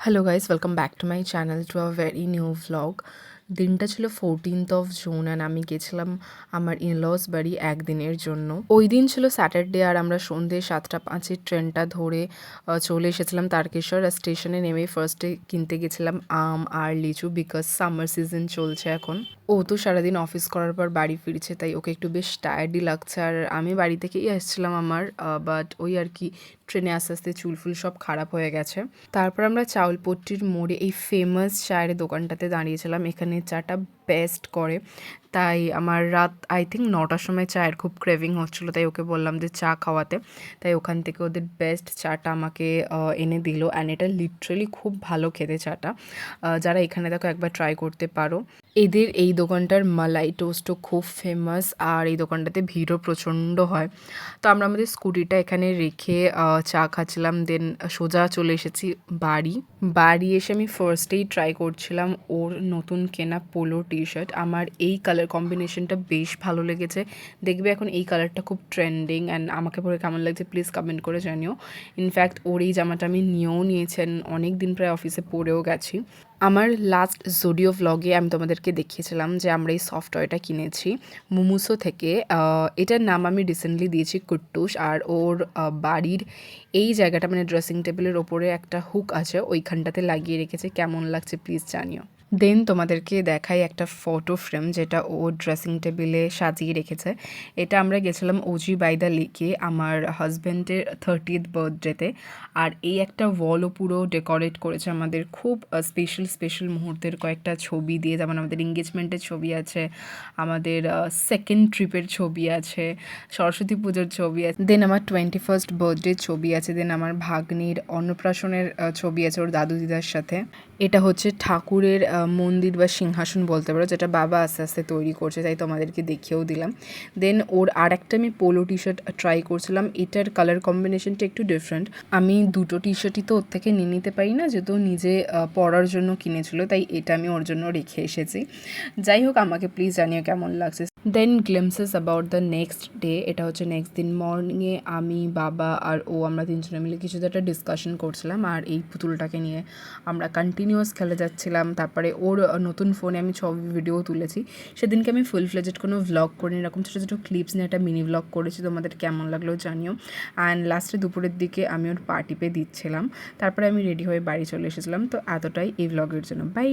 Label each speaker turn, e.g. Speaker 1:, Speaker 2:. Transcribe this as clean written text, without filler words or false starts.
Speaker 1: Hello guys, welcome back to my channel to a very new vlog. দিনটা ছিল 14th June and আমি গেছিলাম আমার ইনলস বাড়ি একদিনের জন্য। ওই দিন ছিল স্যাটারডে আর আমরা সন্ধ্যে 7:05 ট্রেনটা ধরে চলে এসেছিলাম তারকেশ্বর। আর স্টেশনে নেমেই ফার্স্টে কিনতে গেছিলাম আম আর লিচু, বিকজ সামার সিজন চলছে এখন। ও তো সারাদিন অফিস করার পর বাড়ি ফিরছে, তাই ওকে একটু বেশ টায়ার্ডই লাগছে। আর আমি বাড়ি থেকেই আসছিলাম বাট ওই আর কি ট্রেনে আস্তে আস্তে চুলফুল সব খারাপ হয়ে গেছে। তারপর আমরা চাউলপট্টির মোড়ে এই ফেমাস চায়ের দোকানটাতে দাঁড়িয়েছিলাম। এখানে চাটা বেস্ট করে, তাই আমার রাত আই থিঙ্ক 9টার সময় চায়ের খুব ক্রেভিং হচ্ছিলো, তাই ওকে বললাম যে চা খাওয়াতে। তাই ওখান থেকে ওদের বেস্ট চাটা আমাকে এনে দিল। অ্যান্ড এটা লিটারেলি খুব ভালো খেতে চাটা। যারা এখানে দেখো একবার ট্রাই করতে পারো। এদের এই দোকানটার মালাই টোস্টও খুব ফেমাস আর এই দোকানটাতে ভিড়ও প্রচণ্ড হয়। তো আমরা আমাদের স্কুটিটা এখানে রেখে চা খাচ্ছিলাম, দেন সোজা চলে এসেছি বাড়ি এসে আমি ফার্স্টেই ট্রাই করছিলাম ওর নতুন কেনা পোলো টি শার্ট। আমার এই কালার কম্বিনেশনটা বেশ ভালো লেগেছে। দেখবে এখন এই কালারটা খুব ট্রেন্ডিং অ্যান্ড আমাকে পরে কেমন লাগছে প্লিজ কমেন্ট করে জানিও। ইনফ্যাক্ট ওর এই জামাটা আমি নিয়েও নিয়েছেন, অনেক দিন প্রায় অফিসে পরেও গেছি। আমার লাস্ট জোডিও ভ্লগে আমি তোমাদেরকে দেখিয়েছিলাম যে আমরা এই সফটওয়্যারটা কিনেছি মুমুসো থেকে। এটার নাম আমি রিসেন্টলি দিয়েছি কুট্টুস। আর ওর বাড়ির এই জায়গাটা মানে ড্রেসিং টেবিলের ওপরে একটা হুক আছে, ওইখানটাতে লাগিয়ে রেখেছে। কেমন লাগছে প্লিজ জানিও। দেন তোমাদেরকে দেখাই একটা ফটো ফ্রেম যেটা ও ড্রেসিং টেবিলে সাজিয়ে রেখেছে। এটা আমরা গেছিলাম ওজি বাই দ্য লেকে আমার হাজব্যান্ডের 30th বার্থডেতে। আর এই একটা ওয়ালও পুরো ডেকোরেট করেছে আমাদের খুব স্পেশাল মুহূর্তের কয়েকটা ছবি দিয়ে, যেমন আমাদের এঙ্গেজমেন্টের ছবি আছে, আমাদের সেকেন্ড ট্রিপের ছবি আছে, সরস্বতী পুজোর ছবি আছে, দেন আমার 21st বার্থডের ছবি আছে, দেন আমার ভাগ্নির অন্নপ্রাশনের ছবি আছে ওর দাদু দিদার সাথে। এটা হচ্ছে ঠাকুরের মন্দির বা সিংহাসন বলতে পারো, যেটা বাবা আস্তে আস্তে তৈরি করছে, তাই তোমাদেরকে দেখিয়েও দিলাম। দেন ওর আর একটা আমি পোলো টি শার্ট ট্রাই করছিলাম। এটার কালার কম্বিনেশনটা একটু ডিফারেন্ট। আমি দুটো টি শার্টই তো ওর থেকে নিয়ে নিতে পারি না, যেহেতু নিজে পরার জন্য কিনেছিল, তাই এটা আমি ওর জন্য রেখে এসেছি। যাই হোক, আমাকে প্লিজ জানিও কেমন লাগছে। Then glimpses about the next day. এটা হচ্ছে নেক্সট দিন মর্নিংয়ে আমি, বাবা আর ও আমরা তিনজনে মিলে কিছু একটা ডিসকাশন করছিলাম। আর এই পুতুলটাকে নিয়ে আমরা কন্টিনিউয়াস খেলে যাচ্ছিলাম। তারপরে ওর নতুন ফোনে আমি ছবি ভিডিও তুলেছি। সেদিনকে আমি ফুল ফ্লেজেড কোনো ভ্লগ করিনি, এরকম ছোটো ছোটো ক্লিপস নিয়ে একটা মিনি ভ্লগ করেছি। তোমাদের কেমন লাগলো জানিও। অ্যান্ড লাস্টে দুপুরের দিকে আমি ওর পার্টি পে দিচ্ছিলাম। তারপরে আমি রেডি হয়ে বাড়ি চলে এসেছিলাম। তো এতটাই এই ভ্লগের জন্য। বাই।